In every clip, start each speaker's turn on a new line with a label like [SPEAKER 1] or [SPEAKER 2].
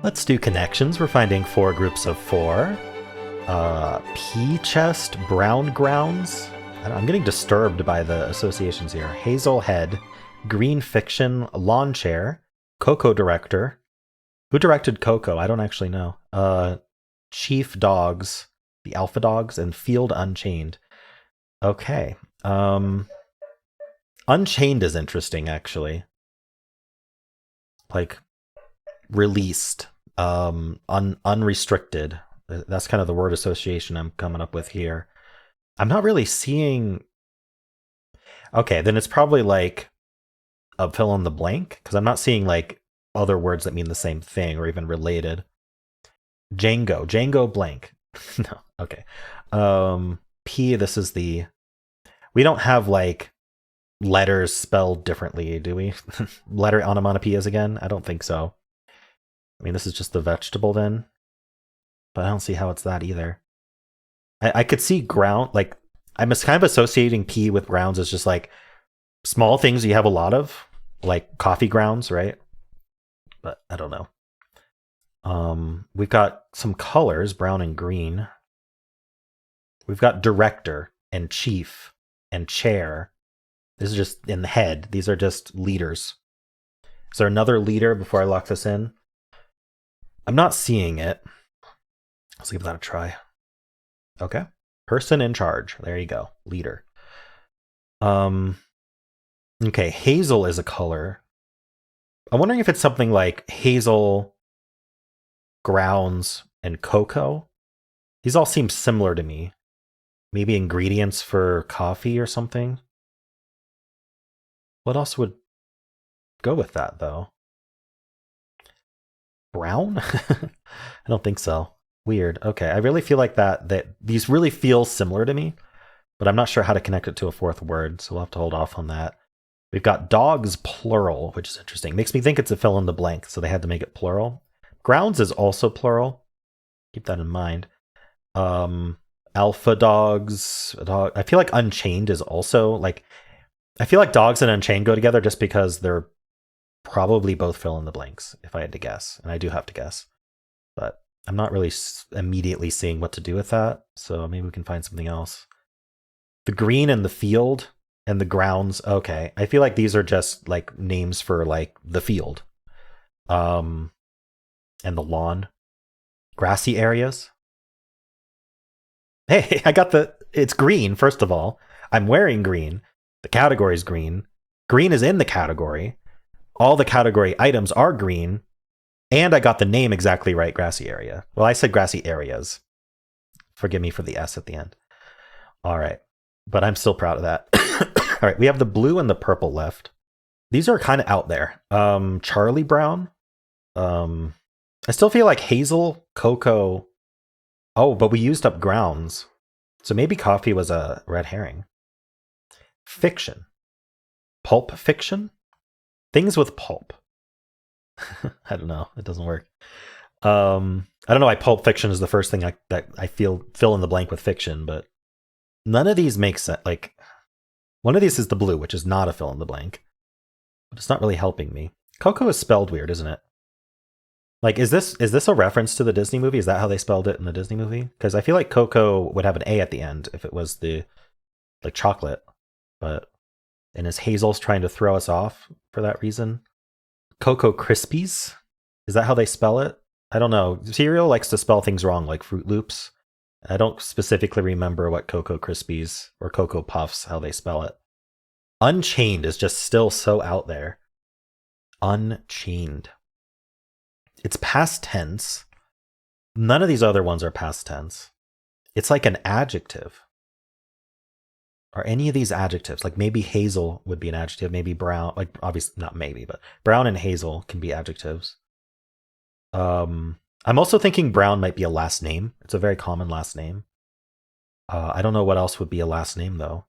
[SPEAKER 1] Let's do connections. We're finding 4 groups of 4. Pea chest, brown grounds. I'm getting disturbed by the associations here. Hazel head, green fiction, lawn chair, Coco director. Who directed Coco? I don't actually know. Chief dogs, the alpha dogs, and field unchained. Okay. Unchained is interesting, actually. Like, released, unrestricted. That's kind of the word association I'm coming up with here. I'm not really seeing... Okay, then it's probably like a fill in the blank, because I'm not seeing like other words that mean the same thing or even related. Django blank. No, okay. P, this is the... We don't have like letters spelled differently, do we? Letter onomatopoeias again? I don't think so. I mean, this is just the vegetable then, but I don't see how it's that either. I could see ground, like, I'm kind of associating P with grounds as just like small things you have a lot of, like coffee grounds, right? But I don't know. We've got some colors, brown and green. We've got director and chief and chair. This is just in the head. These are just leaders. Is there another leader before I lock this in? I'm not seeing it. Let's give that a try. Okay. Person in charge. There you go. Leader. Okay, hazel is a color. I'm wondering if it's something like hazel, grounds, and cocoa. These all seem similar to me. Maybe ingredients for coffee or something. What else would go with that, though? Brown? I don't think so. Weird. Okay, I really feel like that these really feel similar to me, but I'm not sure how to connect it to a fourth word, so we'll have to hold off on that. We've got dogs plural, which is interesting. Makes me think it's a fill in the blank, so they had to make it plural. Grounds is also plural. Keep that in mind. Alpha dogs. I feel like unchained is also like... I feel like dogs and unchained go together just because they're probably both fill in the blanks, if I had to guess. And I do have to guess. But I'm not really immediately seeing what to do with that, so maybe we can find something else. The green and the field and the grounds. Okay, I feel like these are just like names for like the field. And the lawn. Grassy areas. Hey, I got it's green, first of all. I'm wearing green. The category is green. Green is in the category. All the category items are green. And I got the name exactly right, grassy area. Well, I said grassy areas. Forgive me for the S at the end. All right. But I'm still proud of that. All right, we have the blue and the purple left. These are kind of out there. Charlie Brown. I still feel like hazel, cocoa. Oh, but we used up grounds. So maybe coffee was a red herring. Fiction. Pulp fiction? Things with pulp. I don't know. It doesn't work. I don't know why pulp fiction is the first thing that I feel fill in the blank with fiction, but none of these make sense. Like, one of these is the blue, which is not a fill in the blank, but it's not really helping me. Coco is spelled weird, isn't it? Like, is this a reference to the Disney movie? Is that how they spelled it in the Disney movie? Because I feel like Coco would have an A at the end if it was the like chocolate, and is Hazel's trying to throw us off for that reason? Cocoa Krispies? Is that how they spell it? I don't know. Cereal likes to spell things wrong, like Fruit Loops. I don't specifically remember what Cocoa Krispies or Cocoa Puffs, how they spell it. Unchained is just still so out there. Unchained. It's past tense. None of these other ones are past tense. It's like an adjective. Are any of these adjectives? Like maybe hazel would be an adjective, maybe brown, like obviously not maybe, but brown and hazel can be adjectives. I'm also thinking brown might be a last name. It's a very common last name. I don't know what else would be a last name though.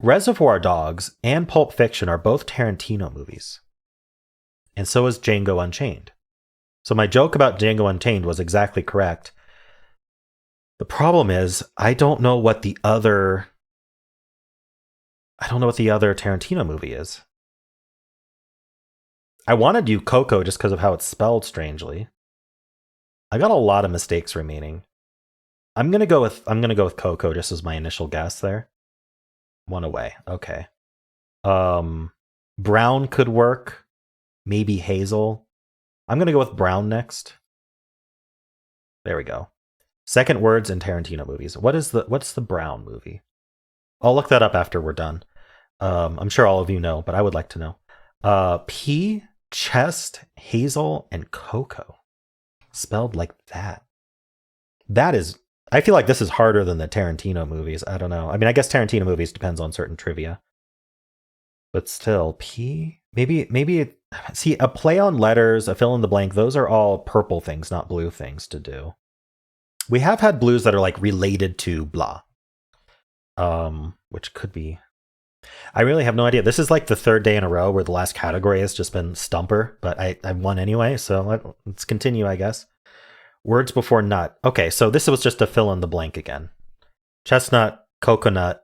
[SPEAKER 1] Reservoir Dogs and Pulp Fiction are both Tarantino movies. And so is Django Unchained. So my joke about Django Unchained was exactly correct. The problem is, I don't know what the other Tarantino movie is. I want to do Coco just because of how it's spelled strangely. I got a lot of mistakes remaining. I'm gonna go with Coco just as my initial guess there. One away. Okay. Brown could work. Maybe Hazel. I'm gonna go with Brown next. There we go. Second words in Tarantino movies. What's the Brown movie? I'll look that up after we're done. I'm sure all of you know, but I would like to know. P, chest, Hazel, and Coco. Spelled like that. That is... I feel like this is harder than the Tarantino movies. I don't know. I mean, I guess Tarantino movies depends on certain trivia. But still, P? Maybe see, a play on letters, a fill in the blank, those are all purple things, not blue things to do. We have had blues that are like related to blah. Which could be... I really have no idea. This is like the third day in a row where the last category has just been stumper, but I won anyway, so let's continue, I guess. Words before nut. Okay, so this was just a fill in the blank again. Chestnut, coconut,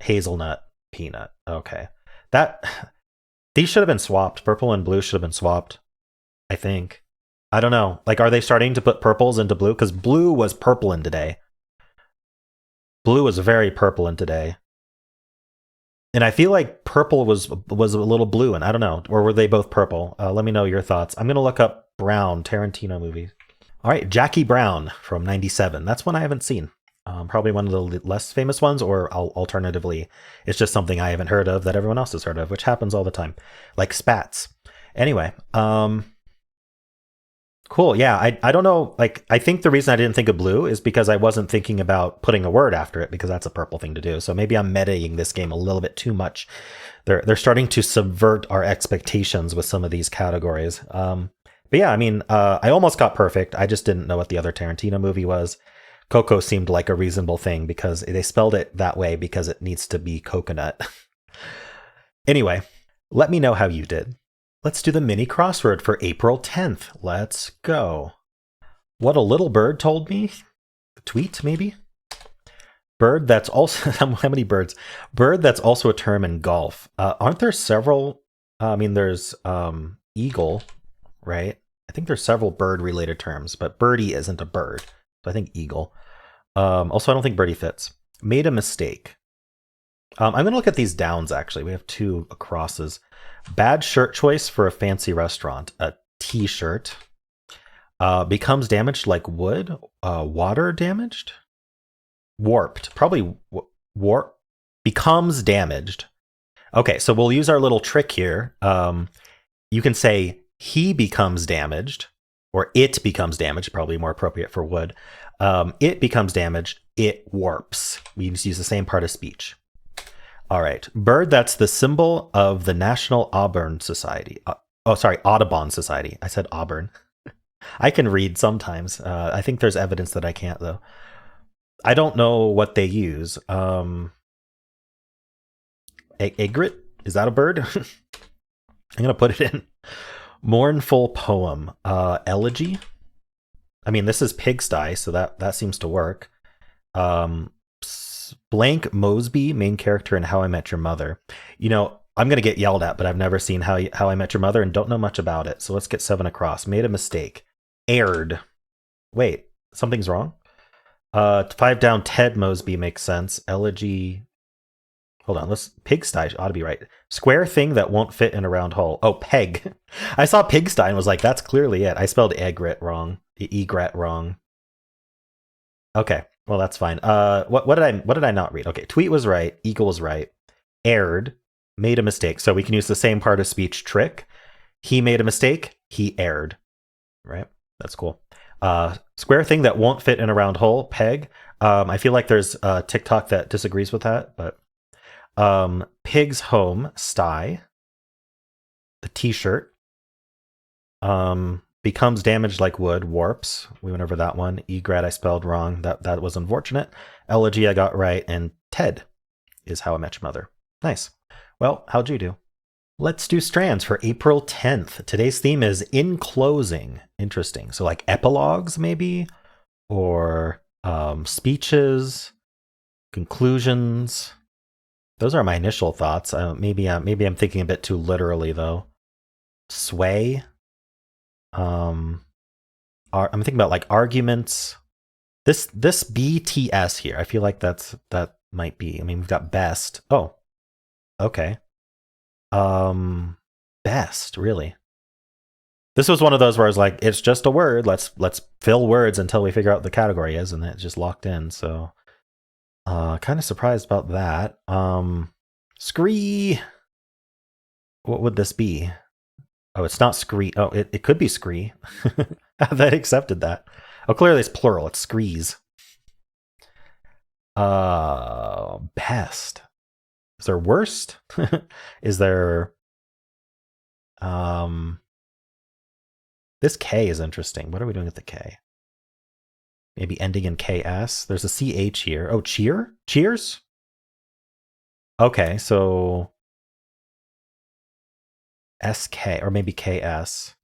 [SPEAKER 1] hazelnut, peanut. Okay. These should have been swapped. Purple and blue should have been swapped, I think. I don't know. Like, are they starting to put purples into blue? Because blue was purple in today. Blue was very purple in today. And I feel like purple was a little blue, and I don't know. Or were they both purple? Let me know your thoughts. I'm going to look up Brown, Tarantino movie. All right, Jackie Brown from 97. That's one I haven't seen. Probably one of the less famous ones, or alternatively, it's just something I haven't heard of that everyone else has heard of, which happens all the time. Like spats. Anyway, cool. Yeah, I don't know. Like, I think the reason I didn't think of blue is because I wasn't thinking about putting a word after it, because that's a purple thing to do. So maybe I'm metaing this game a little bit too much. They're starting to subvert our expectations with some of these categories. But yeah, I mean, I almost got perfect. I just didn't know what the other Tarantino movie was. Coco seemed like a reasonable thing because they spelled it that way because it needs to be coconut. Anyway, let me know how you did. Let's do the mini crossword for April 10th. Let's go. What a little bird told me. Tweet, maybe? Bird that's also... How many birds? Bird that's also a term in golf. Aren't there several... I mean, there's eagle, right? I think there's several bird-related terms, but birdie isn't a bird. So I think eagle. Also, I don't think birdie fits. Made a mistake. I'm going to look at these downs, actually. We have two crosses. Bad shirt choice for a fancy restaurant. A t-shirt. Becomes damaged like wood. Water damaged? Warped. Probably warp. Becomes damaged. Okay, so we'll use our little trick here. You can say he becomes damaged. Or it becomes damaged, probably more appropriate for wood. It becomes damaged, it warps. We just use the same part of speech. All right. Bird that's the symbol of the National Audubon Society. Audubon Society. I said Auburn. I can read sometimes. I think there's evidence that I can't, though. I don't know what they use. Egret? Is that a bird? I'm going to put it in. Mournful poem. Elegy. I mean, this is pigsty, so that seems to work. Blank Mosby, main character in How I Met Your Mother. You know, I'm going to get yelled at, but I've never seen How I Met Your Mother and don't know much about it. So let's get 7 across. Made a mistake. Aired. Wait, something's wrong? 5 down, Ted Mosby makes sense. Elegy. Hold on, pigsty ought to be right. Square thing that won't fit in a round hole. Oh, peg. I saw pigsty and was like, that's clearly it. I spelled egret wrong. Egret wrong. Okay, well that's fine. What did I not read? Okay, tweet was right. Eagle was right. Aired. Made a mistake. So we can use the same part of speech trick. He made a mistake. He aired. Right? That's cool. Square thing that won't fit in a round hole. Peg. I feel like there's a TikTok that disagrees with that, but Pig's home, sty. The t-shirt. Becomes damaged like wood, warps. We went over that one. Egret I spelled wrong. That was unfortunate. Elegy I got right, and Ted is How I Met Your Mother. Nice. Well, how'd you do? Let's do strands for April 10th. Today's theme is in closing. Interesting. So like epilogues maybe, or speeches, conclusions. Those are my initial thoughts. Maybe I'm thinking a bit too literally, though. sway. I'm thinking about like arguments. This BTS here, I feel like that might be. I mean, we've got best. Oh, okay. Best, really. This was one of those where I was like, it's just a word. Let's fill words until we figure out what the category is, and it's just locked in. So, kind of surprised about that. Scree. What would this be? Oh, it's not scree. Oh, it could be scree. They accepted that. Oh, clearly it's plural. It's screes. Best. Is there worst? Is there this K is interesting. What are we doing with the K? Maybe ending in KS. There's a CH here. Oh, cheer? Cheers? Okay, so SK or maybe KS.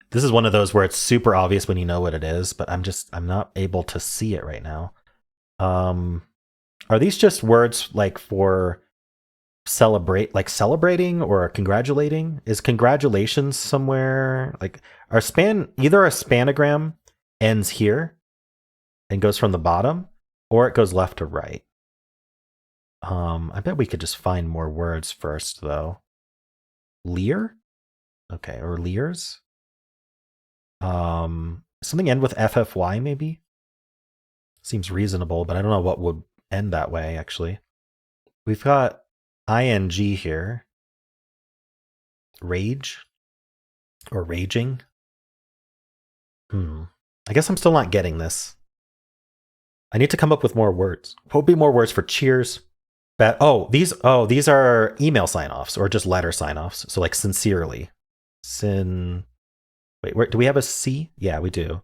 [SPEAKER 1] This is one of those where it's super obvious when you know what it is, but I'm not able to see it right now. Are these just words like for celebrating or congratulating? Is congratulations somewhere like either a spanogram ends here and goes from the bottom, or it goes left to right. I bet we could just find more words first though. Leer? Okay, or leers? Something end with FFY maybe? Seems reasonable, but I don't know what would end that way actually. We've got ing here. Rage? Or raging? I guess I'm still not getting this. I need to come up with more words. What would be more words for cheers? These are email sign-offs or just letter sign-offs. So like sincerely. Wait, do we have a C? Yeah, we do.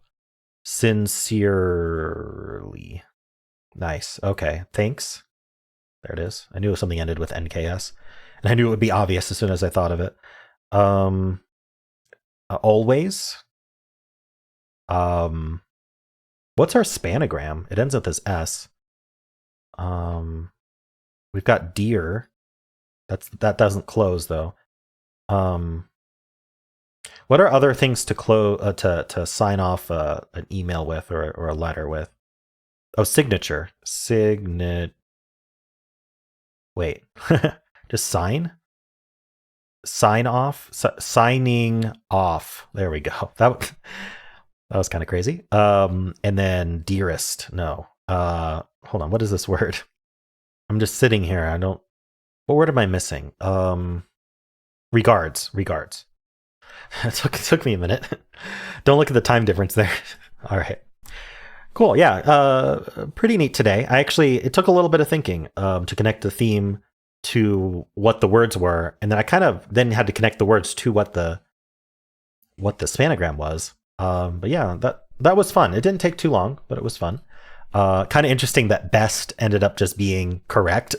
[SPEAKER 1] Sincerely. Nice. Okay. Thanks. There it is. I knew something ended with NKS. And I knew it would be obvious as soon as I thought of it. Always. What's our spanogram? It ends with this S. We've got dear. That doesn't close though. What are other things to close to sign off an email with or a letter with? Oh, signature. Wait, just sign. Sign off. Signing off. There we go. That was kind of crazy. And then dearest. No. Hold on. What is this word? I'm just sitting here. What word am I missing? Regards. It took me a minute. Don't look at the time difference there. All right. Cool. Yeah. Pretty neat today. It took a little bit of thinking to connect the theme to what the words were, and then I kind of then had to connect the words to what the spanogram was. But yeah, that was fun. It didn't take too long, but it was fun. Kind of interesting that best ended up just being correct.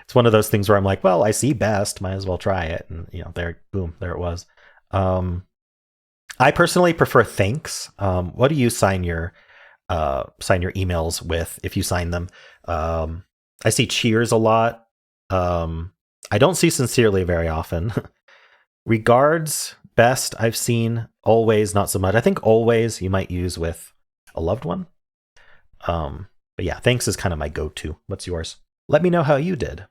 [SPEAKER 1] It's one of those things where I'm like, well, I see best, might as well try it, and there it was. I personally prefer thanks. What do you sign your emails with if you sign them? I see cheers a lot. I don't see sincerely very often. Regards, best I've seen. Always, not so much. I think always you might use with a loved one. But yeah, thanks is kind of my go-to. What's yours? Let me know how you did.